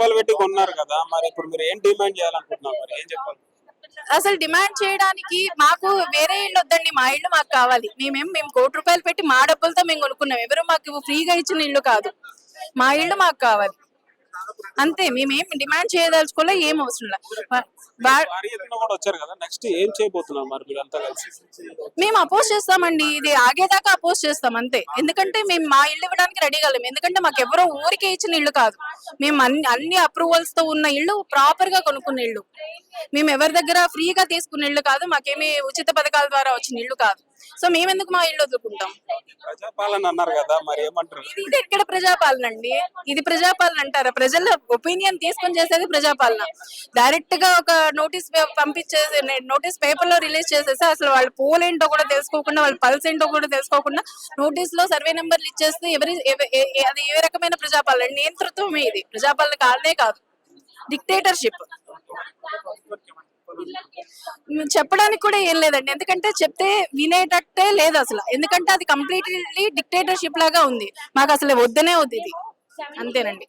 రూపాయలు పెట్టి కొన్నారు కదా, మరి ఇప్పుడు మీరు ఏం డిమాండ్ చేయాలనుకుంటున్నారు, మరి ఏం చెప్పాలి? అసలు డిమాండ్ చేయడానికి మాకు వేరే ఇల్లు వద్దండి, మా ఇల్లు మాకు కావాలి. మేము ₹1,00,00,000 పెట్టి మా డబ్బులతో మేము కొనుక్కున్నాం. ఎవరు మాకు ఫ్రీగా ఇచ్చిన ఇల్లు కాదు. మా ఇల్లు మాకు కావాలి అంతే. మేమేం డిమాండ్ చేయదలుచుకోలే, ఏం అవసరం లేదు. భారీ ఎత్తున కూడా వచ్చారు కదా, నెక్స్ట్ ఏం చేయబోతున్నారు మరి మీరు అంతా కలిసి? మేము అపోజ్ చేస్తామండి, ఇది ఆగేదాకా అపోజ్ చేస్తాం అంతే. ఎందుకంటే మేము మా ఇల్లు ఇవ్వడానికి రెడీగా లేము. ఎందుకంటే మాకు ఎవరో ఊరికే ఇచ్చిన ఇల్లు కాదు. మేము అన్ని అప్రూవల్స్ తో ఉన్న ఇల్లు, ప్రాపర్ గా కొనుక్కున్న ఇల్లు. మేము ఎవరి దగ్గర ఫ్రీగా తీసుకున్న ఇల్లు కాదు, మాకేమి ఉచిత పథకాల ద్వారా వచ్చిన ఇల్లు కాదు. సో మేమెందుకు మా ఇల్లు వదులుకుంటాం? ప్రజాపాలన అన్నారు కదా, మరి ఏమంటారు? ఇది ఎక్కడ ప్రజాపాలన అండి? ఇది ప్రజాపాలన అంటారా? ప్రజల ఒపీనియన్ తీసుకొని చేసేది ప్రజాపాలన. డైరెక్ట్ గా ఒక నోటీస్ పంపించేసి, నోటీస్ పేపర్ లో రిలీజ్ చేసేసి, అసలు వాళ్ళ పోల్ ఏంటో కూడా తెలుసుకోకుండా, వాళ్ళ పల్స్ ఏంటో కూడా తెలుసుకోకుండా నోటీస్ లో సర్వే నెంబర్లు ఇచ్చేస్తే అది ఏ రకమైన ప్రజాపాలన? నియంతృత్వమే ఇది. ప్రజాపాలన కాదే కాదు, డిక్టేటర్షిప్. చెప్పడానికి కూడా ఏం లేదండి, ఎందుకంటే చెప్తే వినేటట్టే లేదు అసలు. ఎందుకంటే అది కంప్లీట్లీ డిక్టేటర్షిప్ లాగా ఉంది. మాకు అసలు వద్దనే వద్దు ఇది, అంతేనండి.